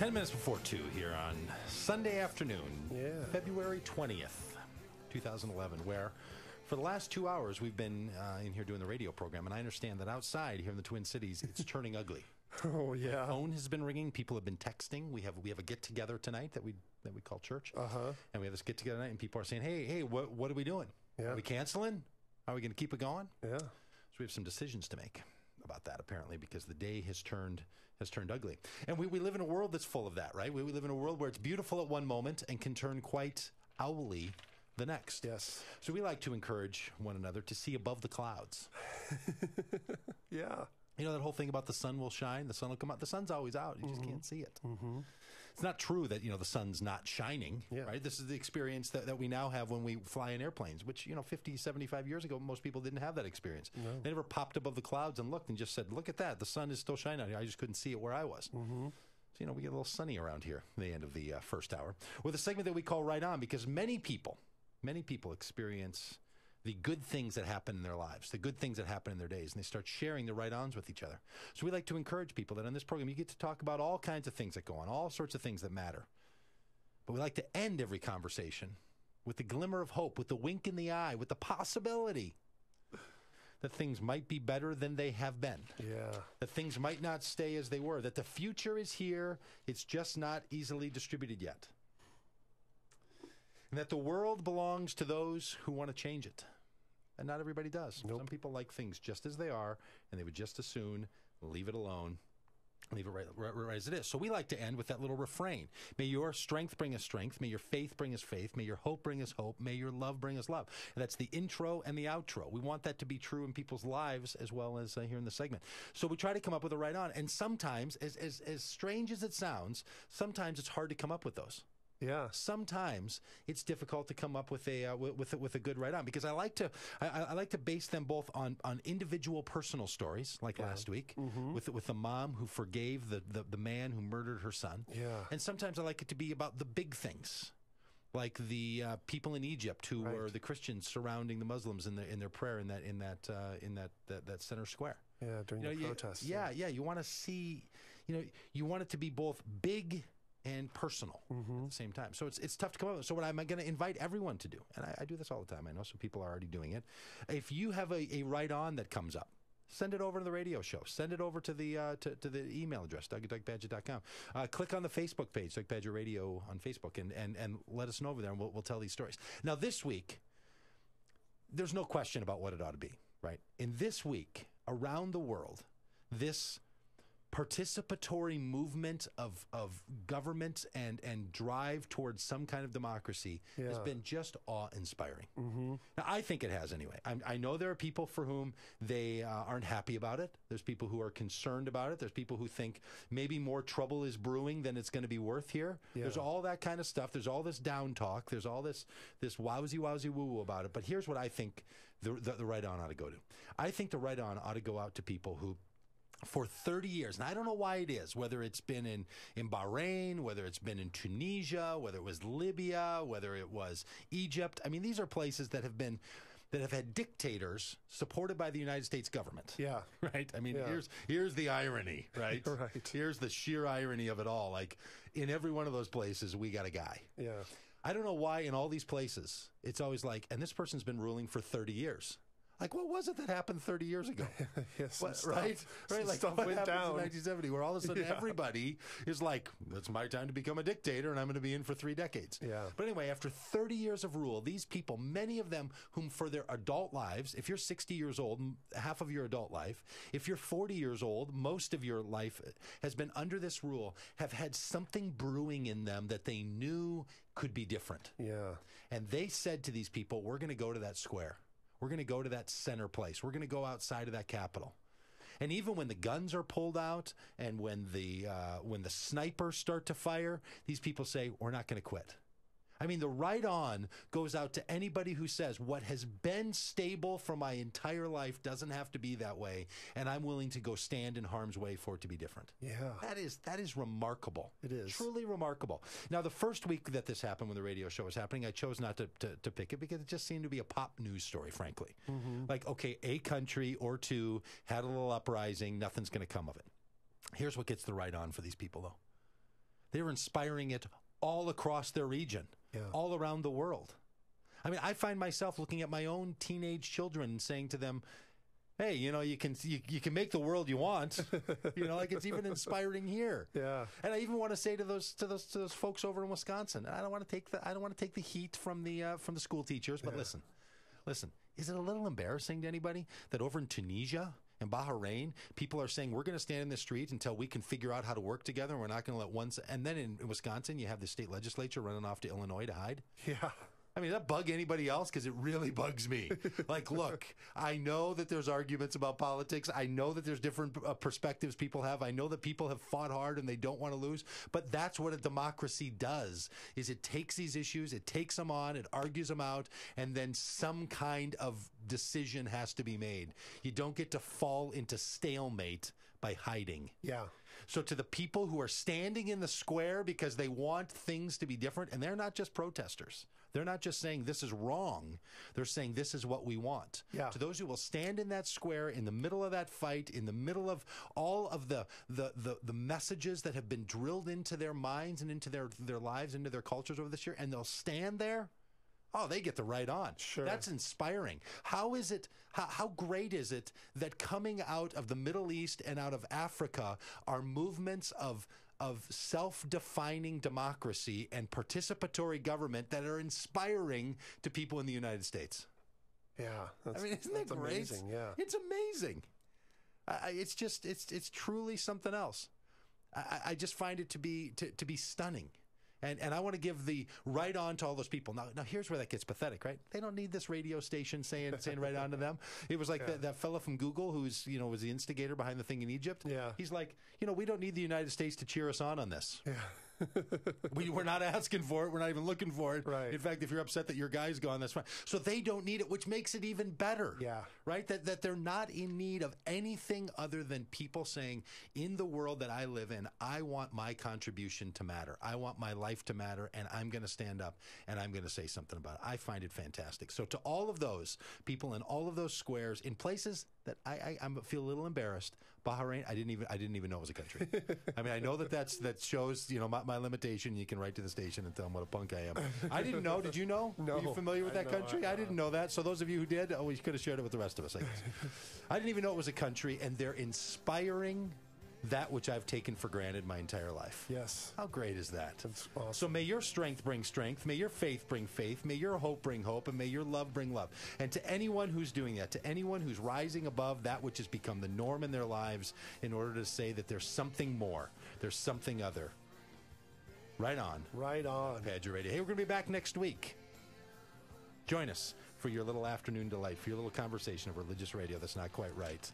10 minutes before 2 here on Sunday afternoon, February 20th, 2011, where for the last 2 hours we've been in here doing the radio program, and I understand that outside here in the Twin Cities, it's turning ugly. Oh, yeah. The phone has been ringing. People have been texting. We have a get-together tonight that we call church. Uh-huh. And we have this get-together tonight, and people are saying, hey, what are we doing? Yeah. Are we canceling? Are we going to keep it going? Yeah. So we have some decisions to make about that, apparently, because the day has turned ugly. And we live in a world that's full of that, right? We live in a world where it's beautiful at one moment and can turn quite owly the next. Yes. So we like to encourage one another to see above the clouds. Yeah. You know that whole thing about the sun will shine, the sun will come out. The sun's always out. You just can't see it. Mm-hmm. It's not true that, the sun's not shining, right? This is the experience that we now have when we fly in airplanes, which, 50, 75 years ago, most people didn't have that experience. No. They never popped above the clouds and looked and just said, look at that. The sun is still shining out here. I just couldn't see it where I was. Mm-hmm. So, we get a little sunny around here at the end of the first hour with a segment that we call Right On, because many people experience the good things that happen in their lives, the good things that happen in their days, and they start sharing the right-ons with each other. So we like to encourage people that on this program you get to talk about all kinds of things that go on, all sorts of things that matter. But we like to end every conversation with the glimmer of hope, with the wink in the eye, with the possibility that things might be better than they have been. Yeah. That things might not stay as they were, that the future is here, it's just not easily distributed yet. And that the world belongs to those who want to change it. And not everybody does. Nope. Some people like things just as they are, and they would just as soon leave it alone, leave it right as it is. So we like to end with that little refrain. May your strength bring us strength. May your faith bring us faith. May your hope bring us hope. May your love bring us love. And that's the intro and the outro. We want that to be true in people's lives as well as here in the segment. So we try to come up with a right on. And sometimes, as strange as it sounds, sometimes it's hard to come up with those. Yeah. Sometimes it's difficult to come up with a good right on, because I like to base them both on individual personal stories, like last week with the mom who forgave the man who murdered her son. Yeah. And sometimes I like it to be about the big things, like the people in Egypt who were the Christians surrounding the Muslims in their prayer in that center square. Yeah, during the protests. Yeah. You want to see, you want it to be both big and personal at the same time. So it's tough to come up with. So what I'm going to invite everyone to do, and I do this all the time, I know some people are already doing it. If you have a right-on that comes up, send it over to the radio show. Send it over to the email address, doug@dougpagitt.com. Click on the Facebook page, Doug Pagitt Radio on Facebook, and let us know over there, and we'll tell these stories. Now, this week, there's no question about what it ought to be, right? In this week, around the world, this participatory movement of government and drive towards some kind of democracy has been just awe-inspiring. Now, I think it has anyway. I know there are people for whom they aren't happy about it. There's people who are concerned about it. There's people who think maybe more trouble is brewing than it's going to be worth here. Yeah. There's all that kind of stuff. There's all this down talk. There's all this wowsy woo-woo about it. But here's what I think the right-on ought to go to. I think the right-on ought to go out to people who, for 30 years, and I don't know why it is, whether it's been in Bahrain, whether it's been in Tunisia, whether it was Libya, whether it was Egypt. I mean, these are places that have had dictators supported by the United States government. Yeah. Right? I mean, here's the irony, right? Right. Here's the sheer irony of it all. Like, in every one of those places, we got a guy. Yeah. I don't know why in all these places, it's always like, and this person's been ruling for 30 years. Like, what was it that happened 30 years ago? Right? Like, stuff what went happened down in 1970, where all of a sudden everybody is like, it's my time to become a dictator, and I'm going to be in for 3 decades. Yeah. But anyway, after 30 years of rule, these people, many of them whom for their adult lives, if you're 60 years old, half of your adult life, if you're 40 years old, most of your life has been under this rule, have had something brewing in them that they knew could be different. Yeah. And they said to these people, we're going to go to that square. We're going to go to that center place. We're going to go outside of that Capitol. And even when the guns are pulled out and when the snipers start to fire, these people say, we're not going to quit. I mean, the right on goes out to anybody who says what has been stable for my entire life doesn't have to be that way, and I'm willing to go stand in harm's way for it to be different. Yeah. That is remarkable. It is. Truly remarkable. Now, the first week that this happened, when the radio show was happening, I chose not to pick it because it just seemed to be a pop news story, frankly. Mm-hmm. Like, okay, a country or two had a little uprising, nothing's going to come of it. Here's what gets the right on for these people, though. They were inspiring it all across their region, all around the world. I mean, I find myself looking at my own teenage children and saying to them, hey, you know, you can make the world you want. You know, like it's even inspiring here. Yeah. And I even want to say to those folks over in Wisconsin, I don't want to take the heat from the school teachers, but listen, is it a little embarrassing to anybody that over in Tunisia and Bahrain, people are saying we're going to stand in the street until we can figure out how to work together, and we're not going to let one. And then in Wisconsin, you have the state legislature running off to Illinois to hide. Yeah. I mean, does that bug anybody else? Because it really bugs me. Like, look, I know that there's arguments about politics. I know that there's different perspectives people have. I know that people have fought hard and they don't want to lose. But that's what a democracy does, is it takes these issues, it takes them on, it argues them out, and then some kind of decision has to be made. You don't get to fall into stalemate by hiding. Yeah. So to the people who are standing in the square because they want things to be different, and they're not just protesters. They're not just saying this is wrong. They're saying this is what we want. Yeah. To those who will stand in that square, in the middle of that fight, in the middle of all of the messages that have been drilled into their minds and into their lives, into their cultures over this year, and they'll stand there. Oh, they get the right on. Sure. That's inspiring. How is it, how great is it that coming out of the Middle East and out of Africa are movements of self-defining democracy and participatory government that are inspiring to people in the United States? Yeah. I mean, isn't that great? Amazing, yeah. It's amazing. It's just, it's truly something else. I just find it to be stunning. And I want to give the right on to all those people. Now here's where that gets pathetic, right? They don't need this radio station saying right on to them. It was like that fella from Google who's, you know, was the instigator behind the thing in Egypt. Yeah. He's like, you know, we don't need the United States to cheer us on this. Yeah. We're not asking for it. We're not even looking for it. Right. In fact, if you're upset that your guy's gone, that's fine. So they don't need it, which makes it even better. Yeah. Right? That they're not in need of anything other than people saying, in the world that I live in, I want my contribution to matter. I want my life to matter, and I'm going to stand up and I'm going to say something about it. I find it fantastic. So to all of those people in all of those squares in places that I feel a little embarrassed. Bahrain, I didn't even know it was a country. I mean, I know that shows, you know, my limitation. You can write to the station and tell them what a punk I am. I didn't know. Did you know? No. Are you familiar with that country? I didn't know that. So those of you who did, we could have shared it with the rest of us, I guess. I didn't even know it was a country, and they're inspiring that which I've taken for granted my entire life. Yes. How great is that? That's awesome. So may your strength bring strength, may your faith bring faith, may your hope bring hope, and may your love bring love. And to anyone who's doing that, to anyone who's rising above that which has become the norm in their lives in order to say that there's something more, there's something other. Right on. Right on. Pagitt Radio. Hey, we're going to be back next week. Join us for your little afternoon delight, for your little conversation of religious radio that's not quite right.